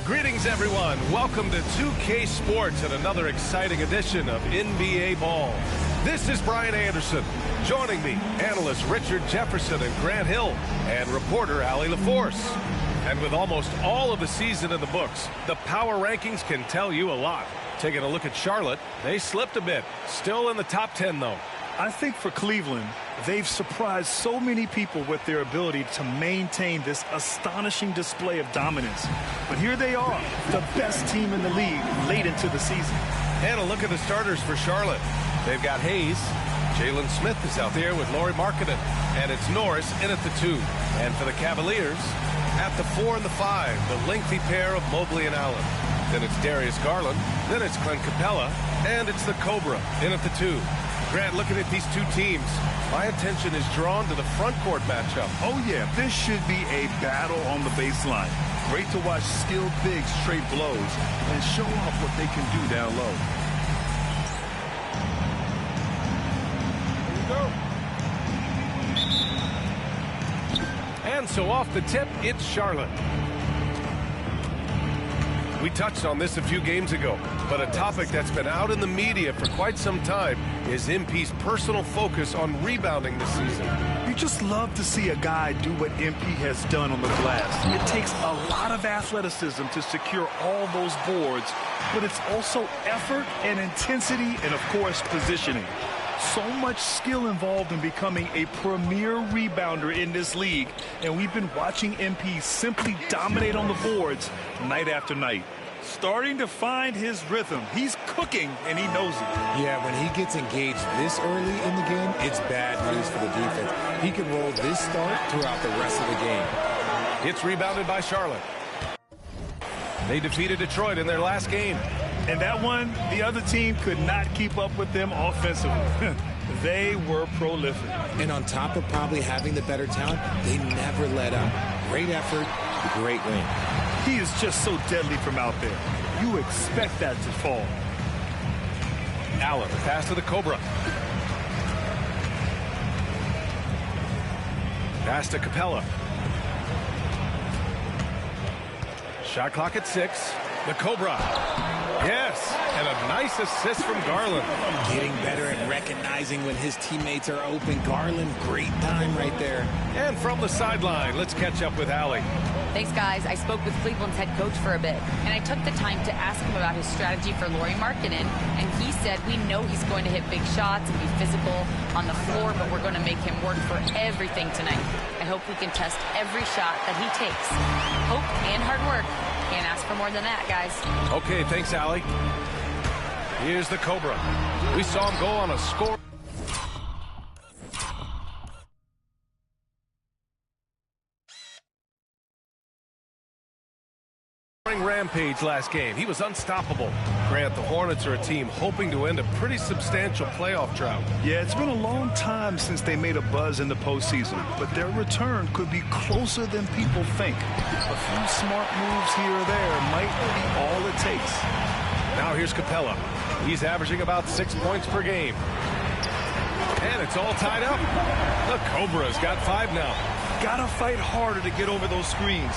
Greetings, everyone. Welcome to 2K Sports and another exciting edition of NBA Ball. This is Brian Anderson. Joining me, analysts Richard Jefferson and Grant Hill, and reporter Allie LaForce. And with almost all of the season in the books, the power rankings can tell you a lot. Taking a look at Charlotte, they slipped a bit. Still in the top 10, though. I think for Cleveland, they've surprised so many people with their ability to maintain this astonishing display of dominance. But here they are, the best team in the league late into the season. And a look at the starters for Charlotte. They've got Hayes. Jalen Smith is out there with Lauri Markkanen. And it's Norris in at the 2. And for the Cavaliers, at the 4 and the 5, the lengthy pair of Mobley and Allen. Then it's Darius Garland. Then it's Clint Capella. And it's the Cobra in at the 2. Grant, looking at these two teams, my attention is drawn to the front court matchup. Oh, yeah, this should be a battle on the baseline. Great to watch skilled bigs trade blows and show off what they can do down low. Here we go. And so off the tip, it's Charlotte. We touched on this a few games ago, but a topic that's been out in the media for quite some time is MP's personal focus on rebounding this season. You just love to see a guy do what MP has done on the glass. It takes a lot of athleticism to secure all those boards, but it's also effort and intensity and, of course, positioning. So much skill involved in becoming a premier rebounder in this league, and we've been watching MP simply dominate on the boards night after night. Starting to find his rhythm. He's cooking, and he knows it. Yeah, when he gets engaged this early in the game, it's bad news for the defense. He can roll this start throughout the rest of the game. It's rebounded by Charlotte. They defeated Detroit in their last game. And that one, the other team could not keep up with them offensively. They were prolific. And on top of probably having the better talent, they never let up. Great effort, great win. He is just so deadly from out there. You expect that to fall. Allen, pass to the Cobra. Pass to Capella. Shot clock at 6. The Cobra. Yes, and a nice assist from Garland. Getting better at recognizing when his teammates are open. Garland, great time right there. And from the sideline, let's catch up with Allie. Thanks, guys. I spoke with Cleveland's head coach for a bit, and I took the time to ask him about his strategy for Lauri Markkanen, and he said, we know he's going to hit big shots and be physical on the floor, but we're going to make him work for everything tonight. I hope we can test every shot that he takes. Hope and hard work. Can't ask for more than that, guys. Okay, thanks, Allie. Here's the Cobra. We saw him go on a score. Rampage last game. He was unstoppable. Grant, the Hornets are a team hoping to end a pretty substantial playoff drought. Yeah, it's been a long time since they made a buzz in the postseason, but their return could be closer than people think. A few smart moves here or there might be all it takes. Now here's Capella. He's averaging about 6 points per game. And it's all tied up. The Cobra's got 5 now. Gotta fight harder to get over those screens.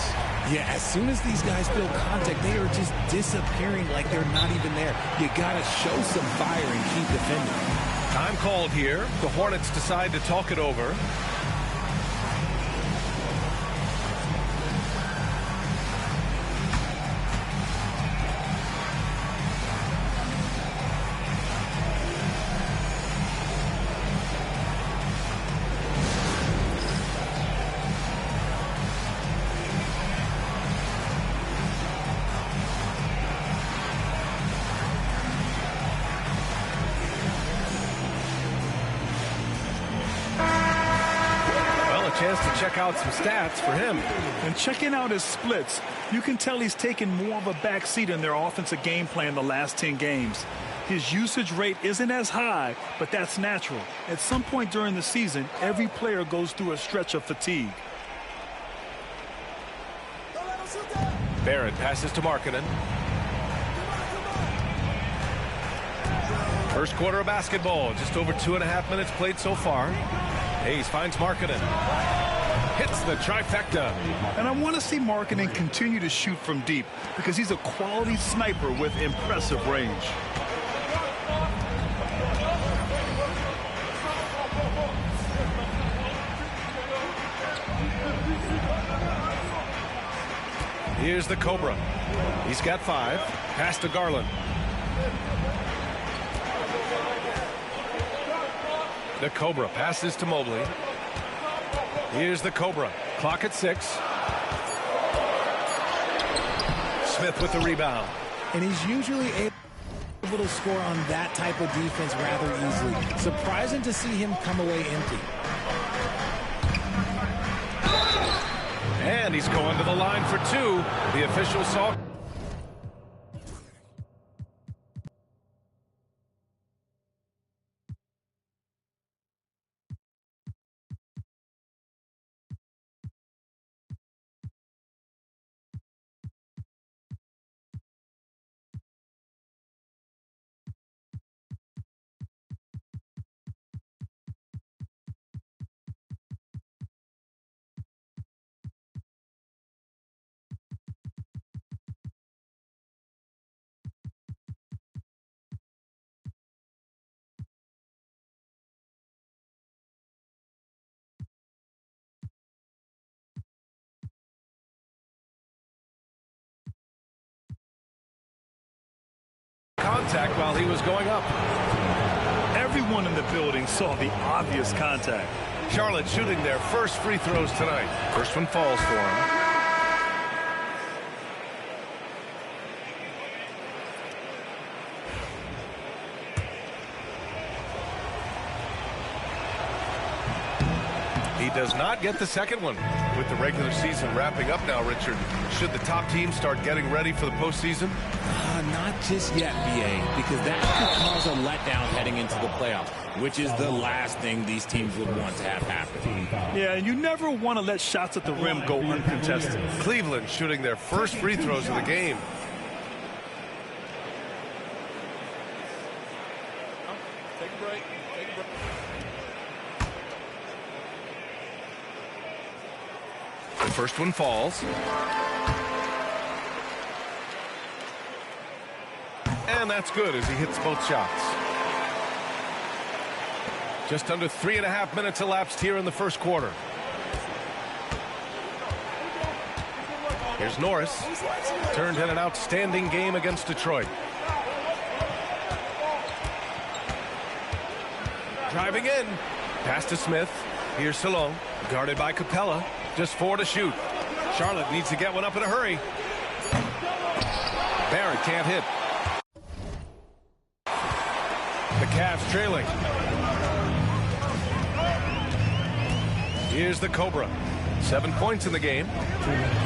Yeah, as soon as these guys feel contact, they are just disappearing like they're not even there. You gotta show some fire and keep defending. Time called here. The Hornets decide to talk it over. Chance to check out some stats for him. And checking out his splits, you can tell he's taken more of a back seat in their offensive game plan the last 10 games. His usage rate isn't as high, but that's natural. At some point during the season, every player goes through a stretch of fatigue. Barrett passes to Markkanen. First quarter of basketball, just over 2.5 minutes played so far. Hayes finds Markkanen. Hits the trifecta. And I want to see Markkanen continue to shoot from deep because he's a quality sniper with impressive range. Here's the Cobra. He's got 5. Pass to Garland. The Cobra passes to Mobley. Here's the Cobra. Clock at 6. Smith with the rebound. And he's usually able to score on that type of defense rather easily. Surprising to see him come away empty. And he's going to the line for 2. The official saw. Contact while he was going up. Everyone in the building saw the obvious contact. Charlotte shooting their first free throws tonight. First one falls for him. He does not get the second one. With the regular season wrapping up now, Richard, should the top team start getting ready for the postseason? Not just yet, BA, because that could cause a letdown heading into the playoffs, which is the last thing these teams would want to have happen. Yeah, and you never want to let shots at the rim go uncontested. Cleveland shooting their first free throws of the game. Take a break. The first one falls. And that's good as he hits both shots. Just under 3.5 minutes elapsed here in the first quarter. Here's Norris. Turned in an outstanding game against Detroit. Driving in. Pass to Smith. Here's Salon. Guarded by Capella. Just 4 to shoot. Charlotte needs to get one up in a hurry. Barrett can't hit. The Cavs trailing. Here's the Cobra. 7 points in the game.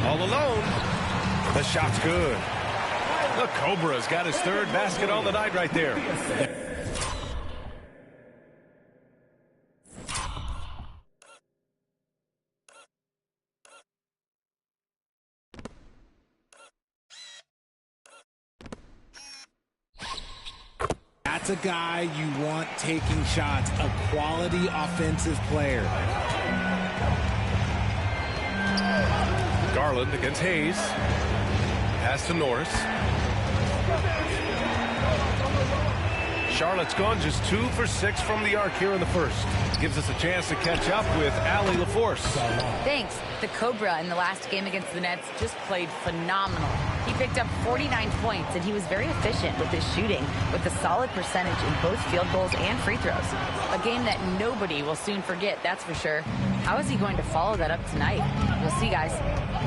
All alone. The shot's good. The Cobra's got his 3rd basket on the night right there. That's a guy you want taking shots, a quality offensive player. Garland against Hayes. Pass to Norris. Charlotte's gone just 2 for 6 from the arc here in the first. Gives us a chance to catch up with Allie LaForce. Thanks. The Cobra in the last game against the Nets just played phenomenal. He picked up 49 points, and he was very efficient with his shooting, with a solid percentage in both field goals and free throws. A game that nobody will soon forget, that's for sure. How is he going to follow that up tonight? We'll see, guys.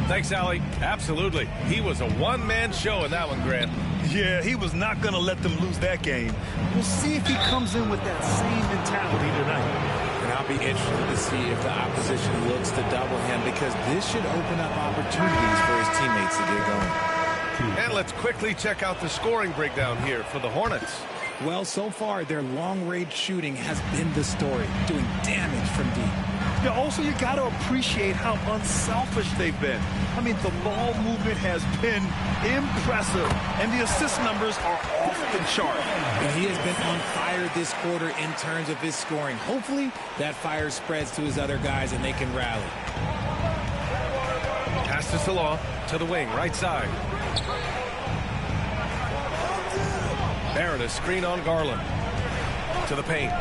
Thanks, Allie. Absolutely. He was a one-man show in that one, Grant. Yeah, he was not going to let them lose that game. We'll see if he comes in with that same mentality tonight. And I'll be interested to see if the opposition looks to double him, because this should open up opportunities for his teammates to get going. And let's quickly check out the scoring breakdown here for the Hornets. Well, so far, their long-range shooting has been the story, doing damage from deep. Yeah, also, you got to appreciate how unselfish they've been. I mean, the ball movement has been impressive, and the assist numbers are off the chart. And he has been on fire this quarter in terms of his scoring. Hopefully, that fire spreads to his other guys and they can rally. Pass to Salah, to the wing, right side. Barrett, a screen on Garland. To the paint.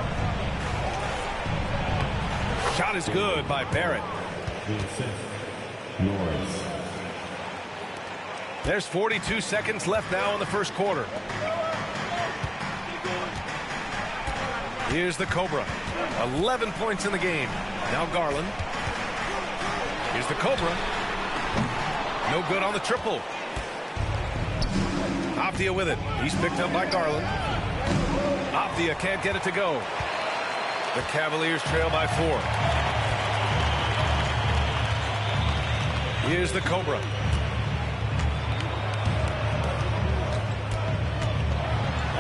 Shot is good by Barrett. There's 42 seconds left now in the first quarter. Here's the Cobra. 11 points in the game. Now Garland. Here's the Cobra. No good on the triple. Avdia with it. He's picked up by Garland. Avdia can't get it to go. The Cavaliers trail by 4. Here's the Cobra.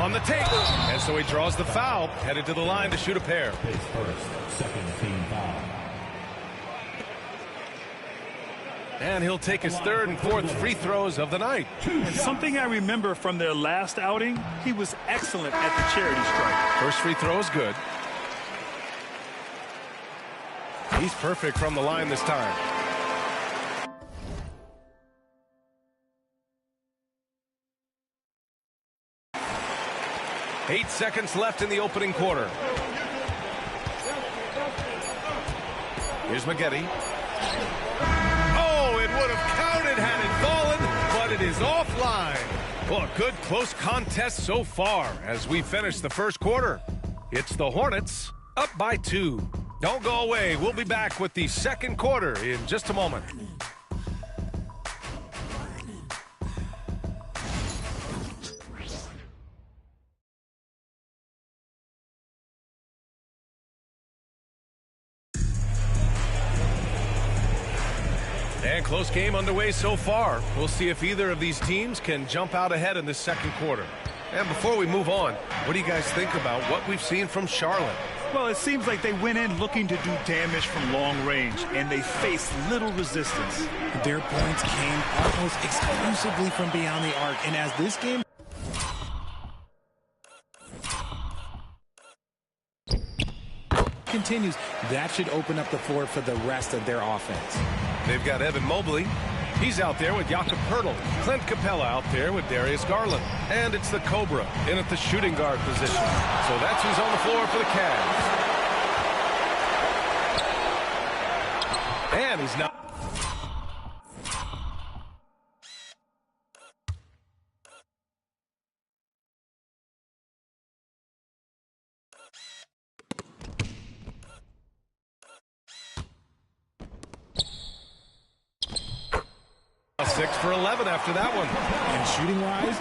On the take. And so he draws the foul. Headed to the line to shoot a pair. His first, second team foul. And he'll take his third and fourth free throws of the night. Something I remember from their last outing, he was excellent at the charity stripe. First free throw is good. He's perfect from the line this time. Eight seconds left in the opening quarter. Here's Maggette. Oh, it would have counted had it fallen, but it is offline. Well, a good close contest so far as we finish the first quarter. It's the Hornets up by 2. Don't go away. We'll be back with the second quarter in just a moment. And close game underway so far. We'll see if either of these teams can jump out ahead in this second quarter. And before we move on, what do you guys think about what we've seen from Charlotte? Well, it seems like they went in looking to do damage from long range, and they faced little resistance. Their points came almost exclusively from beyond the arc. And as this game continues, that should open up the floor for the rest of their offense. They've got Evan Mobley. He's out there with Jakob Poeltl. Clint Capella out there with Darius Garland. And it's the Cobra in at the shooting guard position. So that's who's on the floor for the Cavs. And he's not. Six for 11 after that one. And shooting-wise,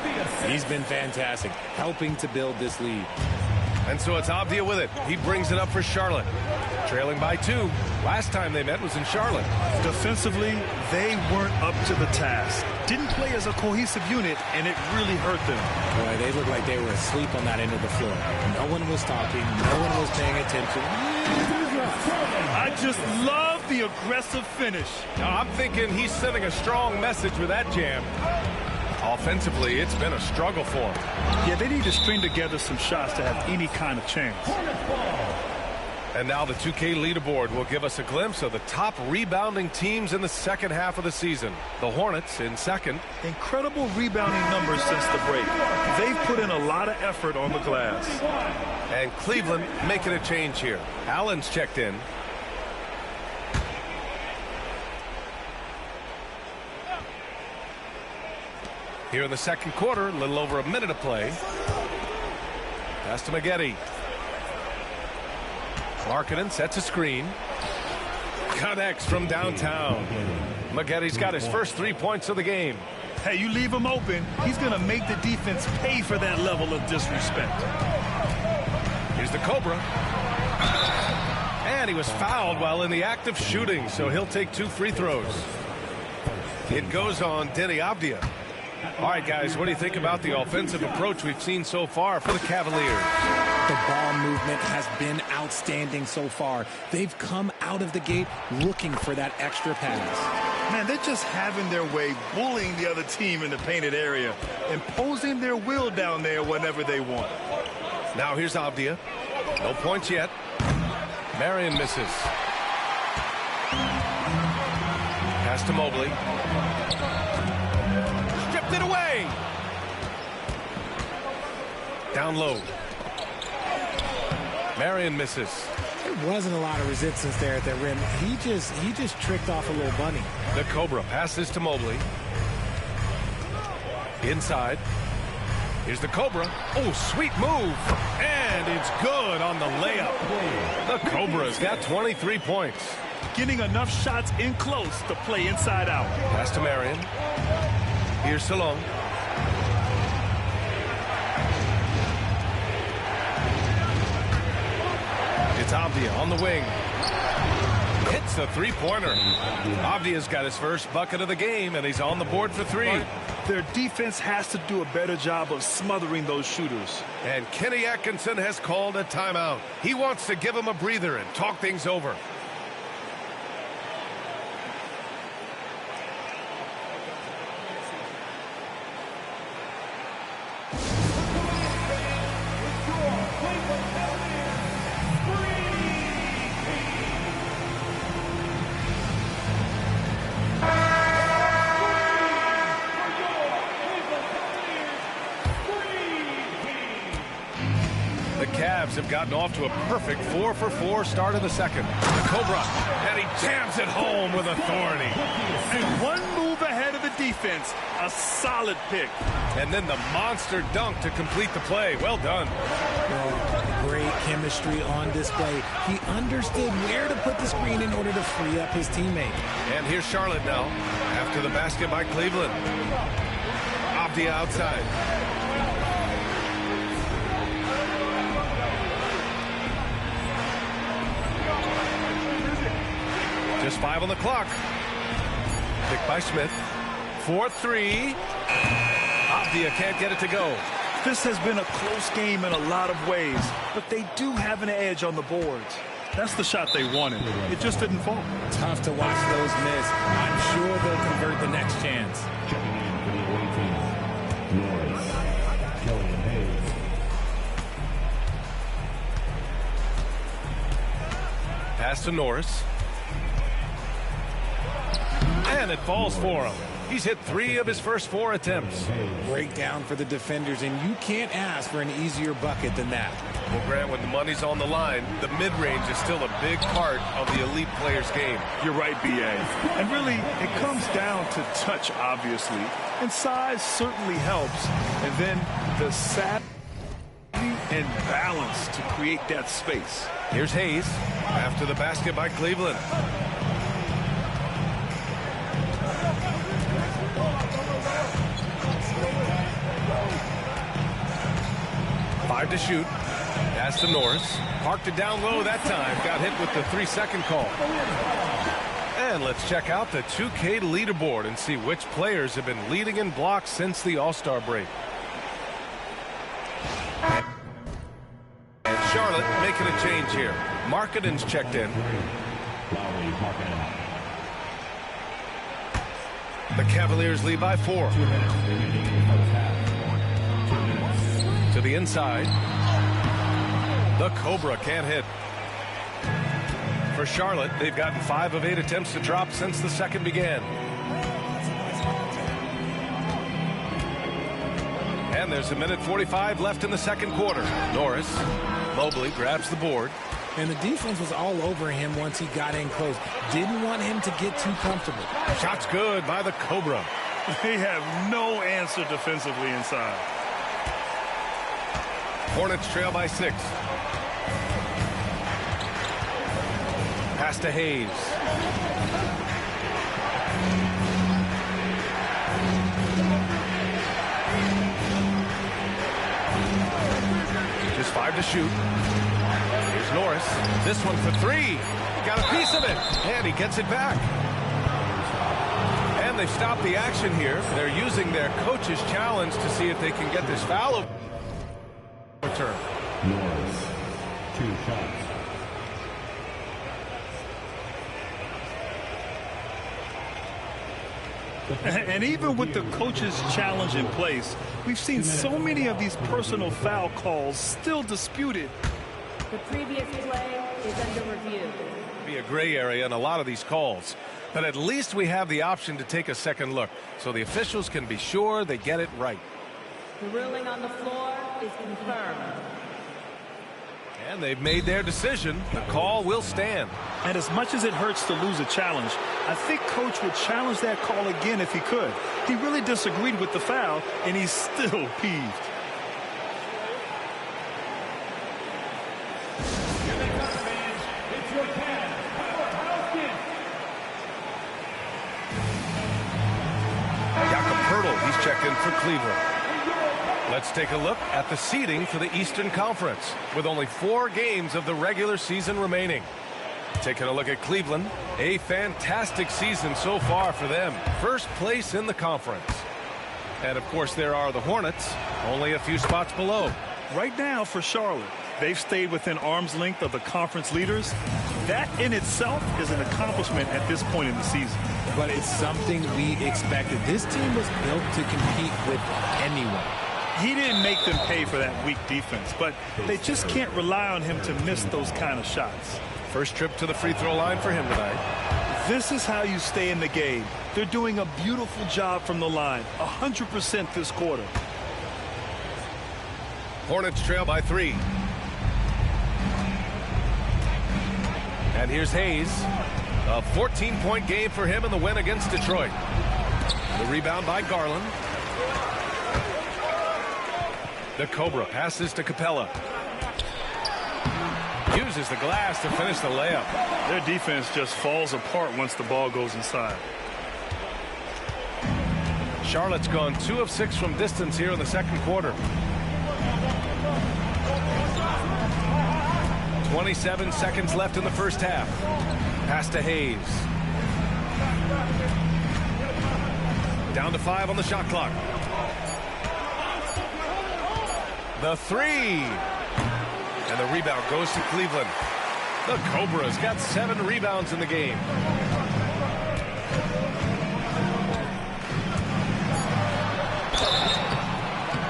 he's been fantastic, helping to build this lead. And so it's Avdia with it. He brings it up for Charlotte. Trailing by 2. Last time they met was in Charlotte. Defensively, they weren't up to the task. Didn't play as a cohesive unit, and it really hurt them. Boy, they looked like they were asleep on that end of the floor. No one was talking. No one was paying attention. I just love the aggressive finish. Now, I'm thinking he's sending a strong message with that jam. Offensively, it's been a struggle for him. Yeah, they need to string together some shots to have any kind of chance. And now the 2K leaderboard will give us a glimpse of the top rebounding teams in the second half of the season. The Hornets in second. Incredible rebounding numbers since the break. They've put in a lot of effort on the glass. And Cleveland making a change here. Allen's checked in. Here in the second quarter, a little over a minute of play. Pass to Maggette. Markkanen sets a screen. Connects from downtown. Maggette's got his first 3 points of the game. Hey, you leave him open, he's going to make the defense pay for that level of disrespect. Here's the Cobra. And he was fouled while in the act of shooting, so he'll take 2 free throws. It goes on Deni Avdia. All right, guys, what do you think about the offensive approach we've seen so far for the Cavaliers? The ball movement has been outstanding so far. They've come out of the gate looking for that extra pass. Man, they're just having their way, bullying the other team in the painted area, imposing their will down there whenever they want. Now here's Avdia. No points yet. Marion misses. Pass to Mobley. Stripped it away. Down low. Marion misses. There wasn't a lot of resistance there at the rim. He just tricked off a little bunny. The Cobra passes to Mobley. Inside. Here's the Cobra. Oh, sweet move. And it's good on the layup. The Cobra's got 23 points. Getting enough shots in close to play inside out. Pass to Marion. Here's Salone. It's Avdia on the wing. Hits the three-pointer. Avdia's got his first bucket of the game, and he's on the board for three. Their defense has to do a better job of smothering those shooters. And Kenny Atkinson has called a timeout. He wants to give him a breather and talk things over. Cavs have gotten off to a perfect 4-for-4 start of the second. The Cobra, and he jams it home with authority. And one move ahead of the defense, a solid pick. And then the monster dunk to complete the play. Well done. Great chemistry on display. He understood where to put the screen in order to free up his teammate. And here's Charlotte now, after the basket by Cleveland. Avdia outside. Just 5 on the clock. Picked by Smith. 4-3. Avdia can't get it to go. This has been a close game in a lot of ways, but they do have an edge on the boards. That's the shot they wanted. It just didn't fall. Tough to watch those miss. I'm sure they'll convert the next chance. Checking in for the away team, Norris, Killian Hayes. Pass to Norris. And it falls for him. He's hit 3 of his first 4 attempts. Breakdown for the defenders, and you can't ask for an easier bucket than that. Well, Grant, when the money's on the line, the mid-range is still a big part of the elite player's game. You're right, B.A. And really, it comes down to touch, obviously. And size certainly helps. And then the savvy and balance to create that space. Here's Hayes after the basket by Cleveland. To shoot. Pass to Norris. Parked it down low that time. Got hit with the 3-second call. And let's check out the 2K leaderboard and see which players have been leading in blocks since the All-Star break. And Charlotte making a change here. Markkanen's checked in. The Cavaliers lead by 4. To the inside. The Cobra can't hit. For Charlotte, they've gotten 5 of 8 attempts to drop since the second began. And there's 1:45 left in the second quarter. Norris, Mobley grabs the board. And the defense was all over him once he got in close. Didn't want him to get too comfortable. Shot's good by the Cobra. They have no answer defensively inside. Hornets trail by 6. Pass to Hayes. Just 5 to shoot. Here's Norris. This one for 3. Got a piece of it. And he gets it back. And they've stopped the action here. They're using their coach's challenge to see if they can get this foul return. Norris, 2 shots. And even with the coach's challenge in place, we've seen so many of these personal foul calls still disputed. The previous play is under review. Be a gray area in a lot of these calls, but at least we have the option to take a second look so the officials can be sure they get it right. The ruling on the floor is confirmed. And they've made their decision. The call will stand. And as much as it hurts to lose a challenge, I think Coach would challenge that call again if he could. He really disagreed with the foul, and he's still peeved. He's checked in for Cleveland. Let's take a look at the seeding for the Eastern Conference with only 4 games of the regular season remaining. Taking a look at Cleveland, a fantastic season so far for them. First place in the conference. And of course there are the Hornets, only a few spots below. Right now for Charlotte, they've stayed within arm's length of the conference leaders. That in itself is an accomplishment at this point in the season. But it's something we expected. This team was built to compete with anyone. He didn't make them pay for that weak defense, but they just can't rely on him to miss those kind of shots. First trip to the free throw line for him tonight. This is how you stay in the game. They're doing a beautiful job from the line, 100% this quarter. Hornets trail by 3. And here's Hayes. A 14-point game for him in the win against Detroit. The rebound by Garland. The Cobra passes to Capella. Uses the glass to finish the layup. Their defense just falls apart once the ball goes inside. Charlotte's gone 2 of 6 from distance here in the second quarter. 27 seconds left in the first half. Pass to Hayes. Down to 5 on the shot clock. The 3. And the rebound goes to Cleveland. The Cobras got 7 rebounds in the game.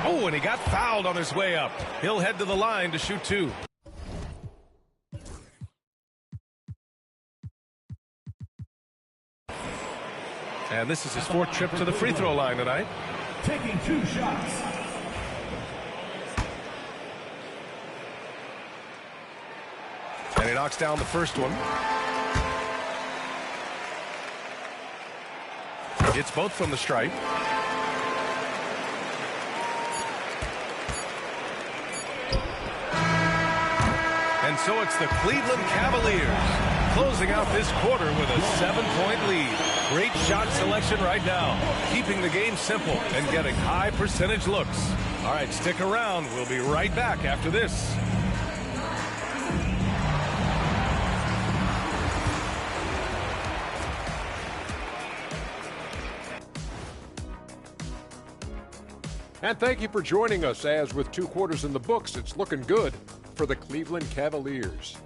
Oh, and he got fouled on his way up. He'll head to the line to shoot 2. And this is his 4th trip to the free throw line tonight. Taking 2 shots. And he knocks down the first one. It's both from the stripe. And so it's the Cleveland Cavaliers closing out this quarter with a 7-point lead. Great shot selection right now, keeping the game simple and getting high percentage looks. All right, stick around. We'll be right back after this. And thank you for joining us, as with 2 quarters in the books, it's looking good for the Cleveland Cavaliers.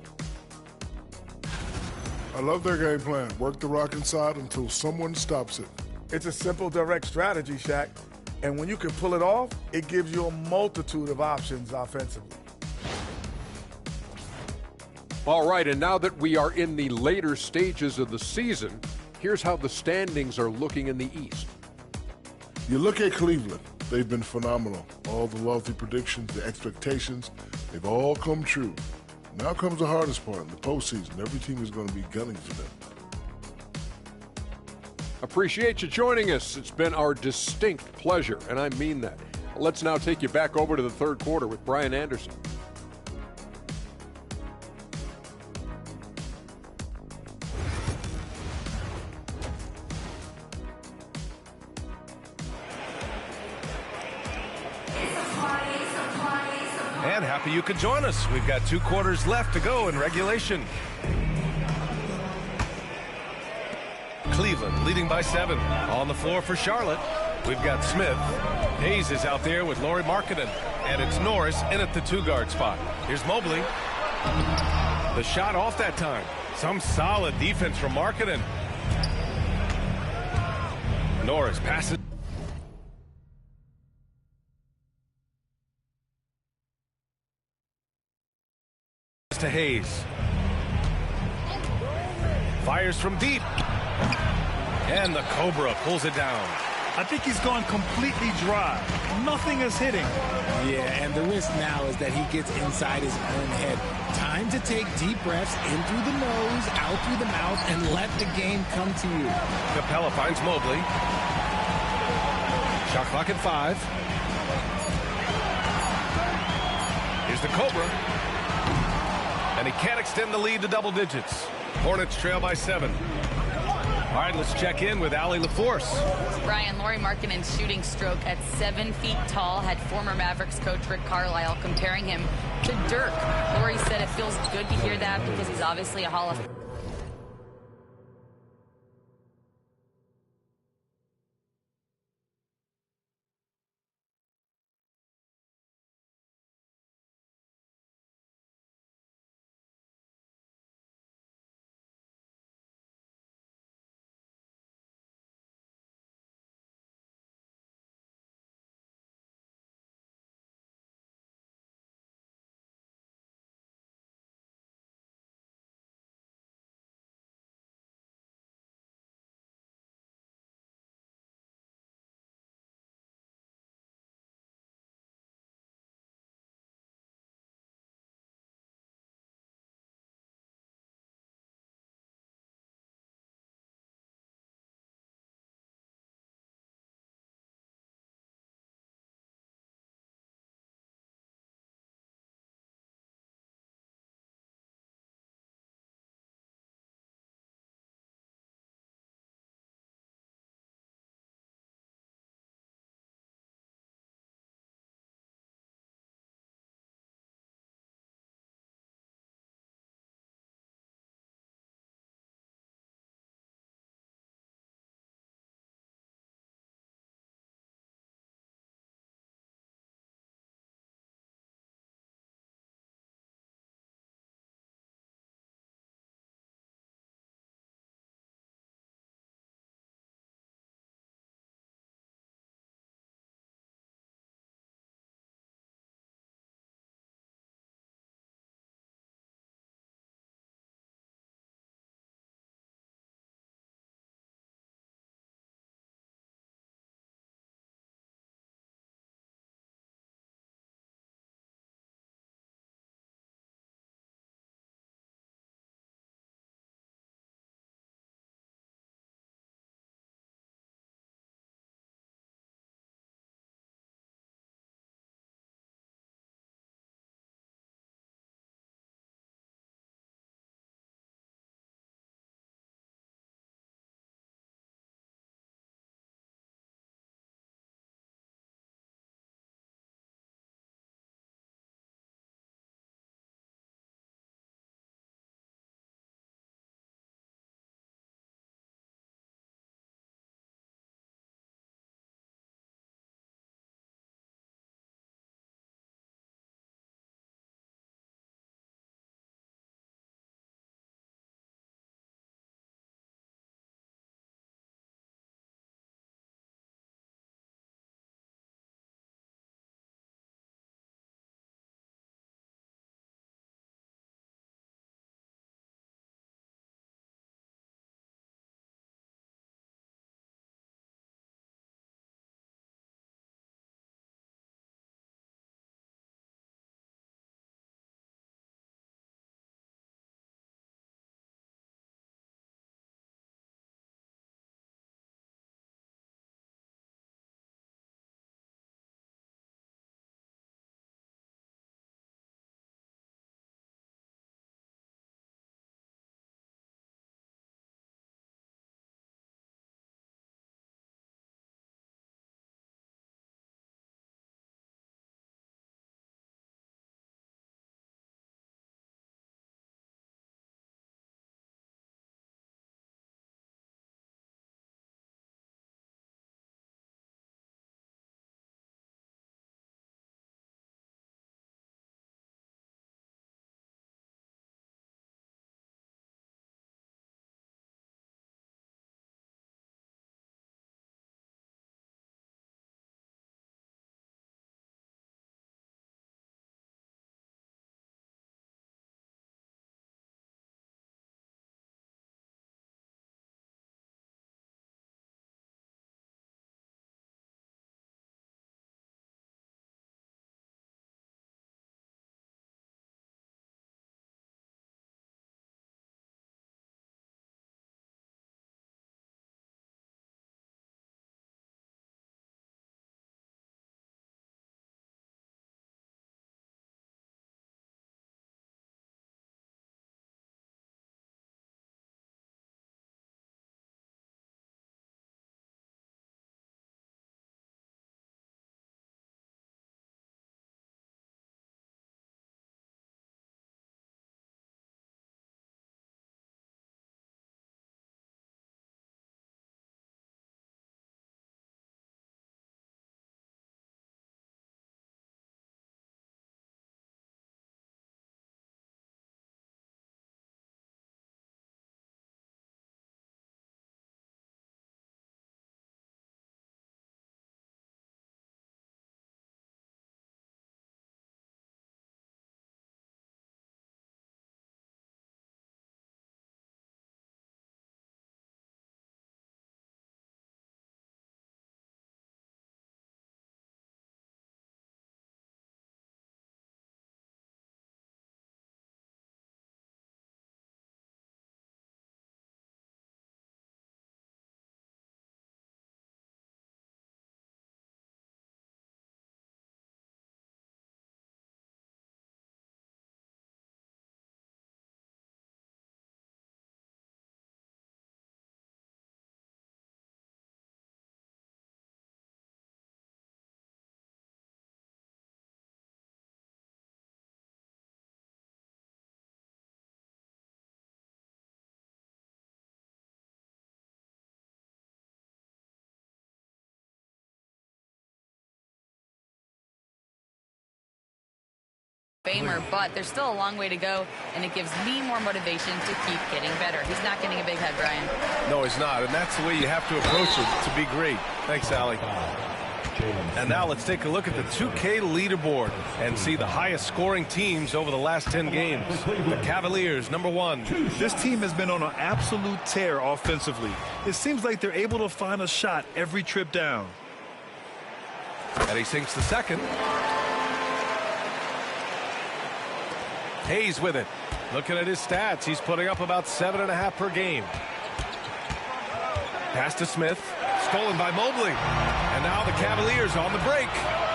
I love their game plan. Work the rock inside until someone stops it. It's a simple, direct strategy, Shaq. And when you can pull it off, it gives you a multitude of options offensively. All right, and now that we are in the later stages of the season, here's how the standings are looking in the East. You look at Cleveland. They've been phenomenal. All the lofty predictions, the expectations, they've all come true. Now comes the hardest part, in the postseason. Every team is going to be gunning for them. Appreciate you joining us. It's been our distinct pleasure, and I mean that. Let's now take you back over to the third quarter with Brian Anderson. And happy you could join us. We've got 2 quarters left to go in regulation. Cleveland leading by 7. On the floor for Charlotte, we've got Smith. Hayes is out there with Lauri Markkanen. And it's Norris in at the 2-guard spot. Here's Mobley. The shot off that time. Some solid defense from Markkanen. Norris passes to Hayes. Fires from deep. And the Cobra pulls it down. I think he's gone completely dry. Nothing is hitting. Yeah, and the risk now is that he gets inside his own head. Time to take deep breaths in through the nose, out through the mouth, and let the game come to you. Capella finds Mobley. Shot clock at 5. Here's the Cobra. And he can't extend the lead to double digits. Hornets trail by 7. All right, let's check in with Allie LaForce. Brian, Lauri Markkanen's shooting stroke at 7 feet tall had former Mavericks coach Rick Carlisle comparing him to Dirk. Lauri said it feels good to hear that because he's obviously a Hall of Famer, but there's still a long way to go, and it gives me more motivation to keep getting better. He's not getting a big head, Brian. No, he's not, and that's the way you have to approach it to be great. Thanks, Allie. And now let's take a look at the 2K leaderboard and see the highest scoring teams over the last 10 games. The Cavaliers, number 1. This team has been on an absolute tear offensively. It seems like they're able to find a shot every trip down. And he sinks the second. Hayes with it. Looking at his stats, he's putting up about 7.5 per game. Pass to Smith. Stolen by Mobley. And now the Cavaliers on the break.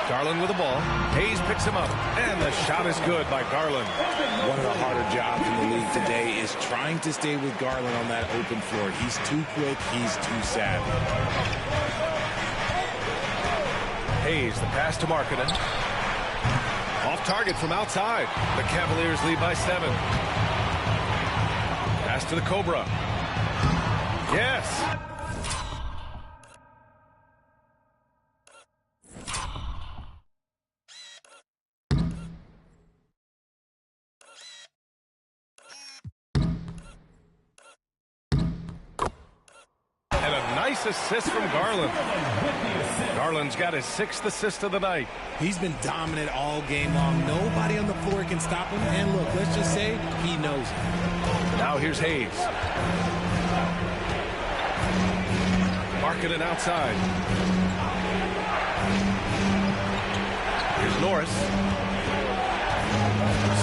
Garland with the ball. Hayes picks him up. And the shot is good by Garland. One of the harder jobs in the league today is trying to stay with Garland on that open floor. He's too quick. He's too savvy. Hayes, the pass to Markkanen. Off target from outside. The Cavaliers lead by 7. Pass to the Cobra. Yes. And a nice assist from Garland. Garland's got his 6th assist of the night. He's been dominant all game long. Nobody on the floor can stop him. And look, let's just say he knows it. Now here's Hayes. Markkanen outside. Here's Norris.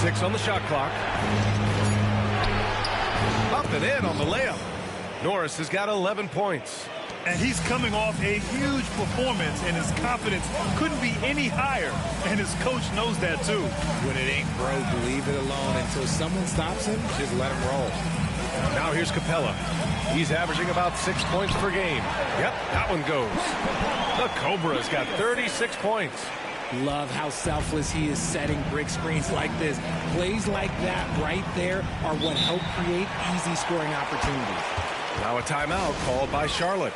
6 on the shot clock. Up and in on the layup. Norris has got 11 points. And he's coming off a huge performance, and his confidence couldn't be any higher. And his coach knows that, too. When it ain't broke, leave it alone. Until someone stops him, just let him roll. Now here's Capella. He's averaging about 6 points per game. Yep, that one goes. The Cobra's got 36 points. Love how selfless he is setting brick screens like this. Plays like that right there are what help create easy scoring opportunities. Now a timeout called by Charlotte.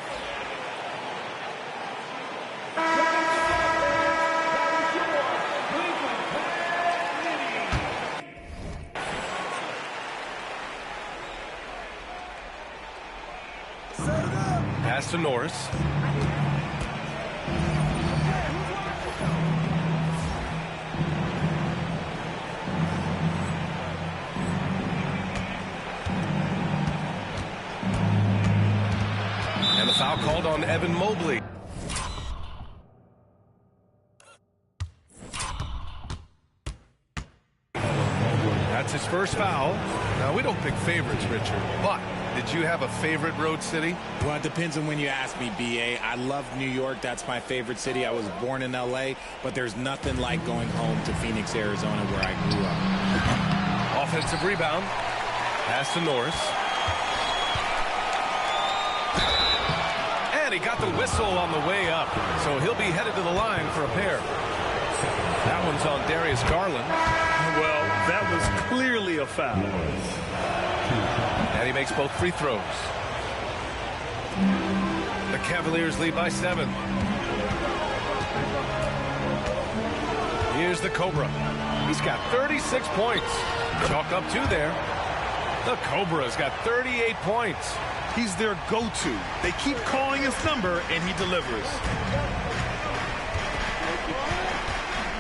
Pass to Norris. And a foul called on Evan Mobley. That's his first foul. Now, we don't pick favorites, Richard, but did you have a favorite road city? Well, it depends on when you ask me, B.A. I love New York. That's my favorite city. I was born in L.A., but there's nothing like going home to Phoenix, Arizona, where I grew up. Offensive rebound. Pass to Norris. And he got the whistle on the way up, so he'll be headed to the line for a pair. That one's on Darius Garland. Well, that was clearly a foul. And he makes both free throws. The Cavaliers lead by 7. Here's the Cobra. He's got 36 points. Chalk up 2 there. The Cobra's got 38 points. He's their go-to. They keep calling his number, and he delivers.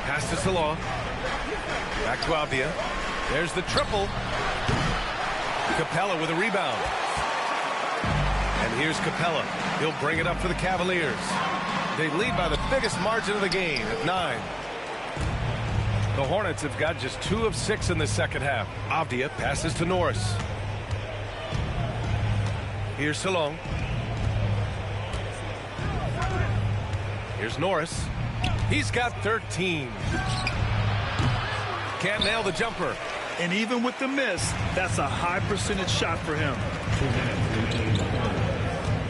Pass to Salon. Back to Avdia. There's the triple. Capella with a rebound. And here's Capella. He'll bring it up for the Cavaliers. They lead by the biggest margin of the game at 9. The Hornets have got just 2 of 6 in the second half. Avdia passes to Norris. Here's Salon. Here's Norris. He's got 13. Can't nail the jumper. And even with the miss, that's a high percentage shot for him.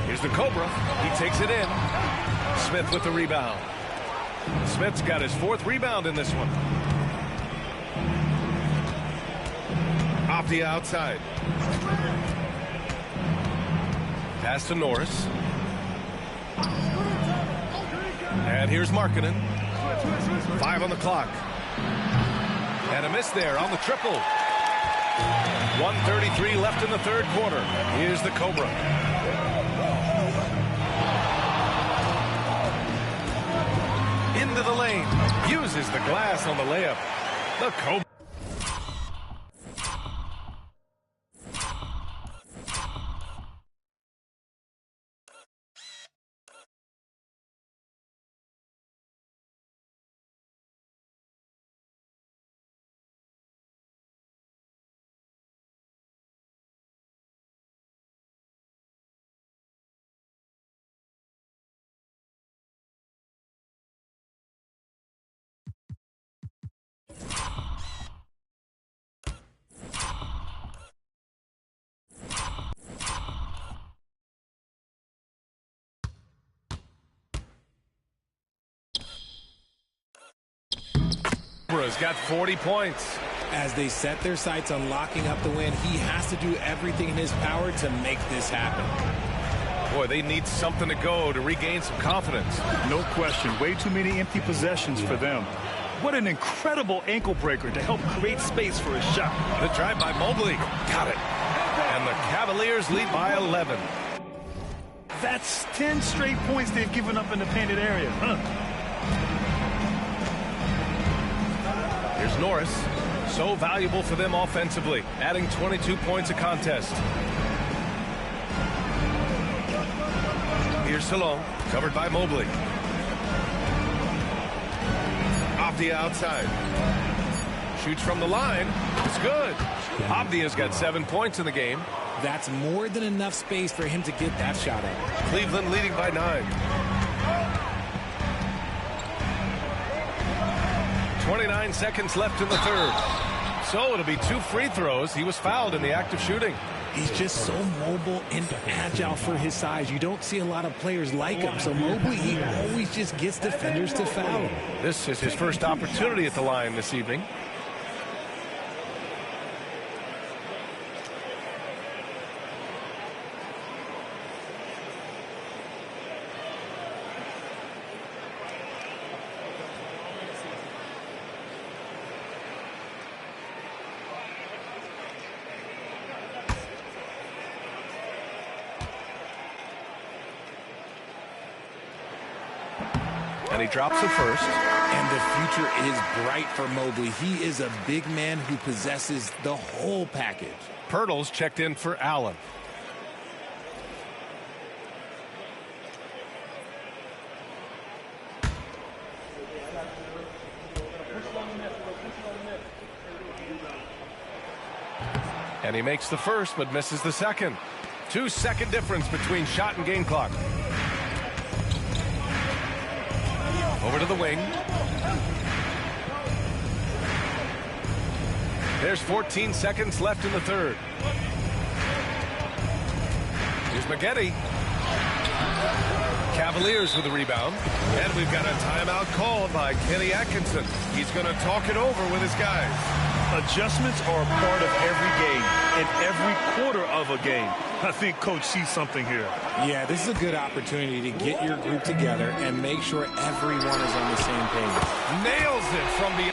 Here's the Cobra. He takes it in. Smith with the rebound. Smith's got his 4th rebound in this one. Off the outside. Pass to Norris. And here's Markkanen. 5 on the clock. And And a miss there on the triple. 1:33 left in the third quarter. Here's the Cobra. Into the lane. Uses the glass on the layup. The Cobra. Cobra's got 40 points. As they set their sights on locking up the win, he has to do everything in his power to make this happen. Boy, they need something to go to regain some confidence. No question. Way too many empty possessions for them. What an incredible ankle breaker to help create space for a shot. The drive by Mobley. Got it. And the Cavaliers lead by 11. That's 10 straight points they've given up in the painted area. Here's Norris. So valuable for them offensively, adding 22 points a contest. Here's Salon, covered by Mobley. Abdia outside. Shoots from the line. It's good. Abdia's got 7 points in the game. That's more than enough space for him to get that shot up. Cleveland leading by 9. 29 seconds left in the third. So it'll be 2 free throws. He was fouled in the act of shooting. He's just so mobile and agile for his size. You don't see a lot of players like him. So Mobley, he always just gets defenders to foul him. This is his first opportunity at the line this evening. And he drops the first. And the future is bright for Mobley. He is a big man who possesses the whole package. Pirtle's checked in for Allen. And he makes the first, but misses the second. 2-second difference between shot and game clock. Over to the wing. There's 14 seconds left in the third. Here's Maggette. Cavaliers with the rebound. And we've got a timeout called by Kenny Atkinson. He's going to talk it over with his guys. Adjustments are a part of every game and every quarter of a game. I think Coach sees something here. Yeah, this is a good opportunity to get your group together and make sure everyone is on the same page. Nails it from the...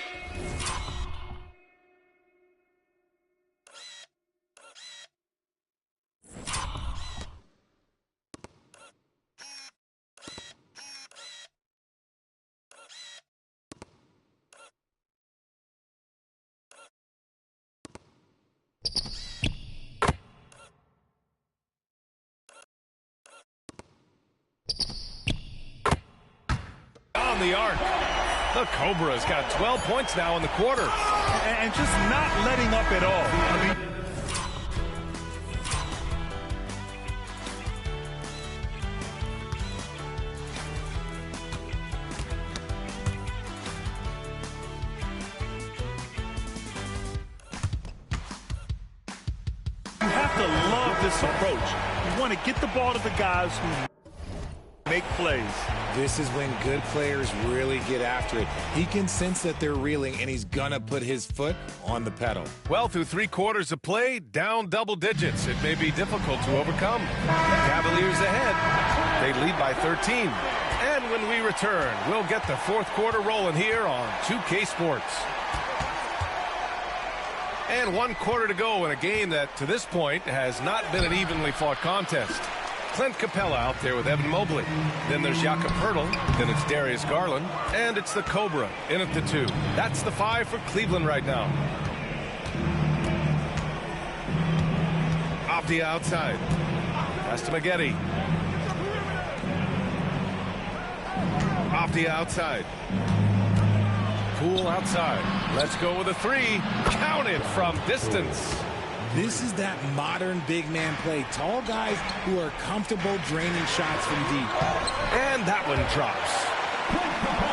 on the arc. The Cobra's got 12 points now in the quarter. And just not letting up at all. I mean, you have to love this approach. You want to get the ball to the guys who make plays. This is when good players really get after it. He can sense that they're reeling, and he's going to put his foot on the pedal. Well, through 3 quarters of play, down double digits. It may be difficult to overcome. Cavaliers ahead. They lead by 13. And when we return, we'll get the fourth quarter rolling here on 2K Sports. And 1 quarter to go in a game that, to this point, has not been an evenly fought contest. Clint Capella out there with Evan Mobley. Then there's Jakob Poeltl. Then it's Darius Garland. And it's the Cobra in at the 2. That's the 5 for Cleveland right now. Off the outside. Pass to Maggette. Off the outside. Poole outside. Let's go with a 3. Counted from distance. This is that modern big man play. Tall guys who are comfortable draining shots from deep. And that one drops.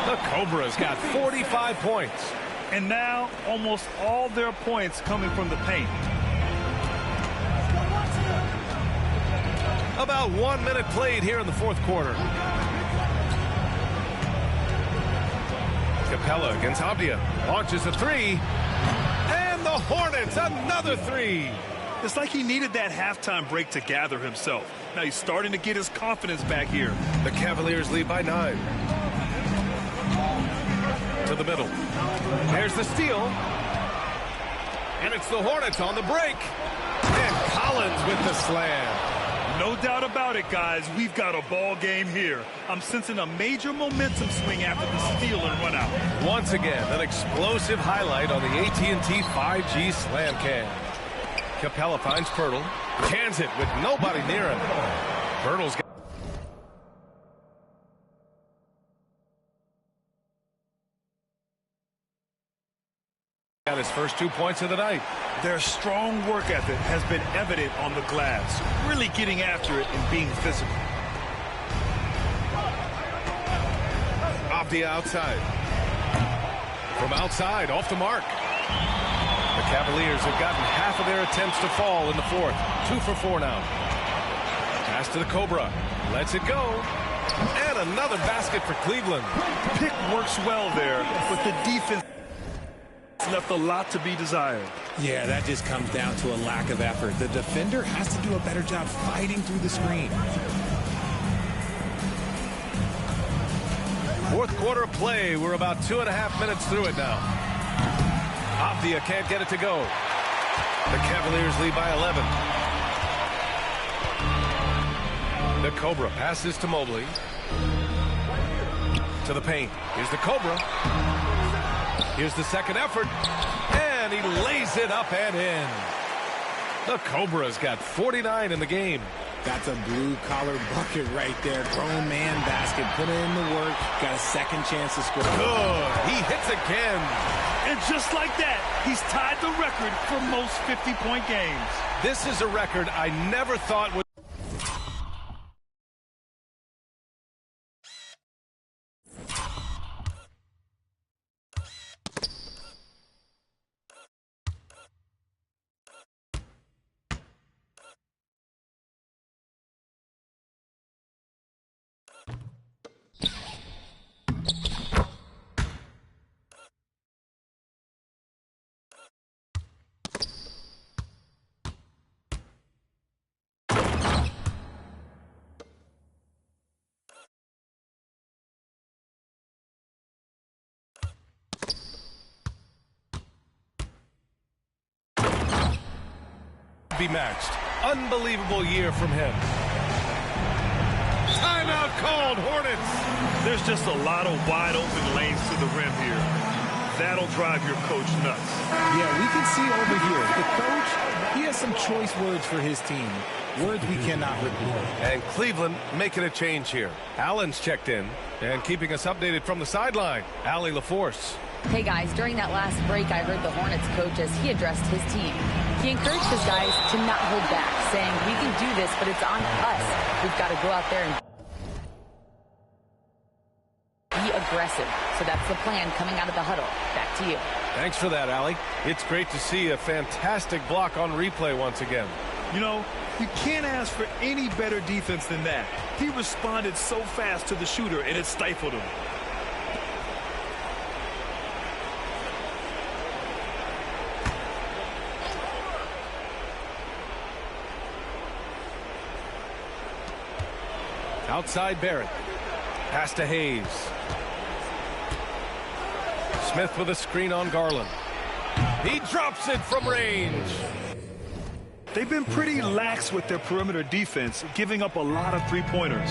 The Cobras got 45 points. And now almost all their points coming from the paint. About 1 minute played here in the 4th quarter. Capella against Abdia. Launches a 3. And the Hornets, another 3. It's like he needed that halftime break to gather himself. Now he's starting to get his confidence back here. The Cavaliers lead by 9. To the middle. There's the steal. And it's the Hornets on the break. And Collins with the slam. No doubt about it, guys. We've got a ball game here. I'm sensing a major momentum swing after the steal and run out. Once again, an explosive highlight on the AT&T 5G slam cam. Capella finds Poeltl. Cans it with nobody near him. Poeltl's got his first 2 points of the night. Their strong work ethic has been evident on the glass, really getting after it and being physical. Off the outside. From outside, off the mark. The Cavaliers have gotten half of their attempts to fall in the 4th. 2 for 4 now. Pass to the Cobra. Lets it go. And another basket for Cleveland. Pick works well there, but the defense left a lot to be desired. Yeah, that just comes down to a lack of effort. The defender has to do a better job fighting through the screen. 4th quarter of play. We're about 2.5 minutes through it now. Abdia can't get it to go. The Cavaliers lead by 11. The Cobra passes to Mobley. To the paint. Here's the Cobra. Here's the second effort. And he lays it up and in. The Cobra's got 49 in the game. That's a blue-collar bucket right there. Grown man basket. Put in the work. Got a second chance to score. Good. He hits again. And just like that, he's tied the record for most 50-point games. This is a record I never thought would. Be matched. Unbelievable year from him. Timeout called, Hornets. There's just a lot of wide open lanes to the rim here. That'll drive your coach nuts. Yeah, we can see over here. The coach, he has some choice words for his team. Words we cannot repeat. And Cleveland making a change here. Allen's checked in and keeping us updated from the sideline. Allie LaForce. Hey guys, during that last break, I heard the Hornets coach as he addressed his team. He encouraged his guys to not hold back, saying, we can do this, but it's on us. We've got to go out there and be aggressive. So that's the plan coming out of the huddle. Back to you. Thanks for that, Allie. It's great to see a fantastic block on replay once again. You know, you can't ask for any better defense than that. He responded so fast to the shooter, and it stifled him. Outside Barrett. Pass to Hayes. Smith with a screen on Garland. He drops it from range. They've been pretty lax with their perimeter defense, giving up a lot of three-pointers.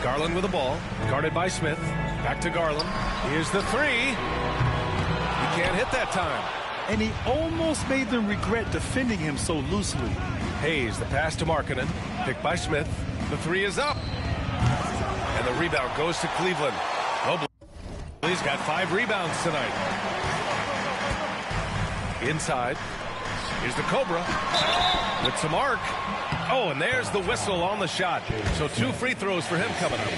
Garland with the ball, guarded by Smith. Back to Garland. Here's the three. He can't hit that time. And he almost made them regret defending him so loosely. Hayes, the pass to Markkanen. Picked by Smith. The three is up. And the rebound goes to Cleveland. He's got 5 rebounds tonight. Inside. Here's the Cobra with some arc. Oh, and there's the whistle on the shot. So 2 free throws for him coming up.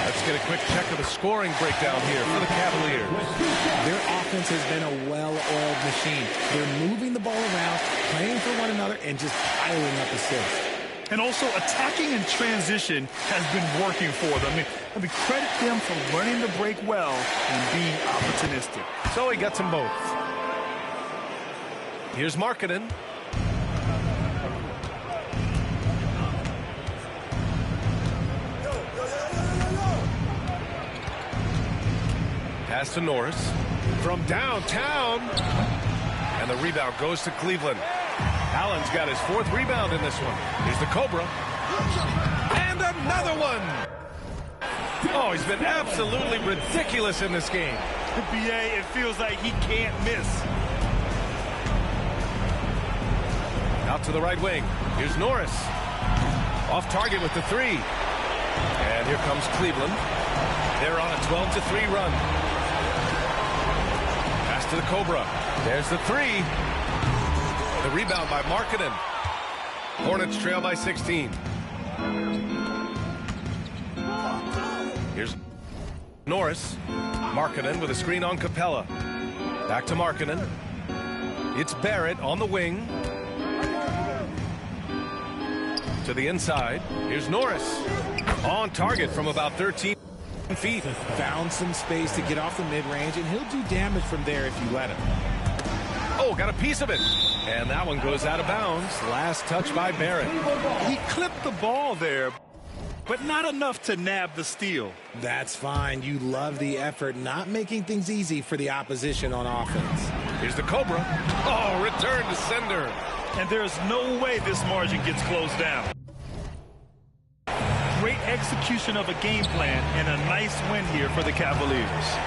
Let's get a quick check of the scoring breakdown here for the Cavaliers. Their offense has been a well-oiled machine. They're moving the ball around, playing for one another, and just piling up assists. And also attacking in transition has been working for them. I mean, credit them for learning to break well and being opportunistic. So he gets them both. Here's Markkanen. Pass to Norris from downtown. And the rebound goes to Cleveland. Allen's got his 4th rebound in this one. Here's the Cobra. And another one. Oh, he's been absolutely ridiculous in this game. BA, it feels like he can't miss. Out to the right wing. Here's Norris. Off target with the 3. And here comes Cleveland. They're on a 12-3 run. Pass to the Cobra. There's the 3. The rebound by Markkanen. Hornets trail by 16. Here's Norris. Markkanen with a screen on Capella. Back to Markkanen. It's Barrett on the wing. To the inside. Here's Norris. On target from about 13 feet. Found some space to get off the mid-range, and he'll do damage from there if you let him. Oh, got a piece of it. And that one goes out of bounds. Last touch by Barrett. He clipped the ball there, but not enough to nab the steal. That's fine. You love the effort, not making things easy for the opposition on offense. Here's the Cobra. Oh, return to sender. And there's no way this margin gets closed down. Great execution of a game plan and a nice win here for the Cavaliers.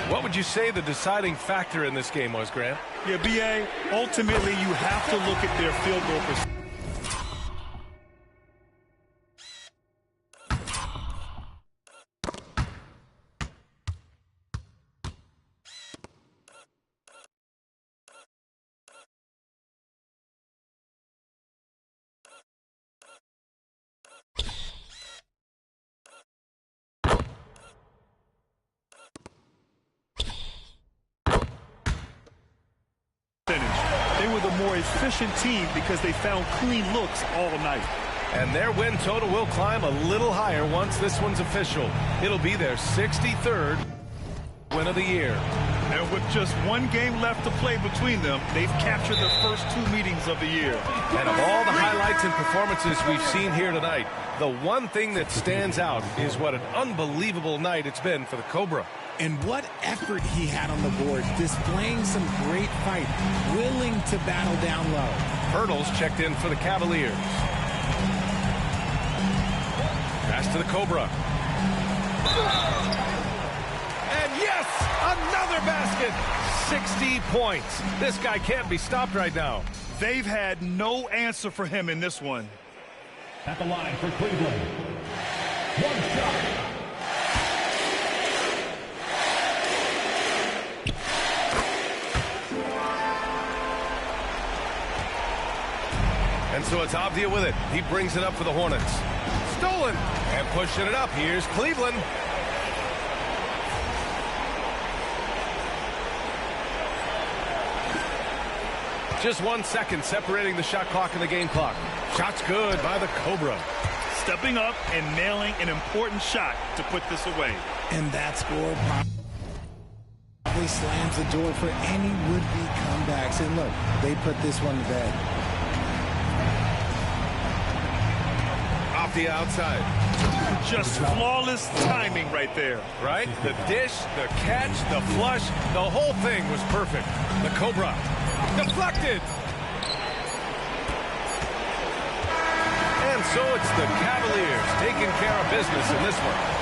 What would you say the deciding factor in this game was, Grant? Yeah, BA, ultimately you have to look at their field goal percentage. They were the more efficient team because they found clean looks all night. And their win total will climb a little higher once this one's official. It'll be their 63rd win of the year. And with just 1 game left to play between them, they've captured the first 2 meetings of the year. And of all the highlights and performances we've seen here tonight, the one thing that stands out is what an unbelievable night it's been for the Cobra. And what effort he had on the board, displaying some great fight, willing to battle down low. Hurdles checked in for the Cavaliers. Pass to the Cobra. And yes, another basket. 60 points. This guy can't be stopped right now. They've had no answer for him in this one. At the line for Cleveland. 1 shot. And so it's Avdia with it. He brings it up for the Hornets. Stolen. And pushing it up. Here's Cleveland. Just 1 second separating the shot clock and the game clock. Shot's good by the Cobra. Stepping up and nailing an important shot to put this away. And that score probably slams the door for any would-be comebacks. And look, they put this one to bed. the outside. Just flawless timing right there. Right? The dish, the catch, the flush, the whole thing was perfect. The Cobra. Deflected. And so it's the Cavaliers taking care of business in this one.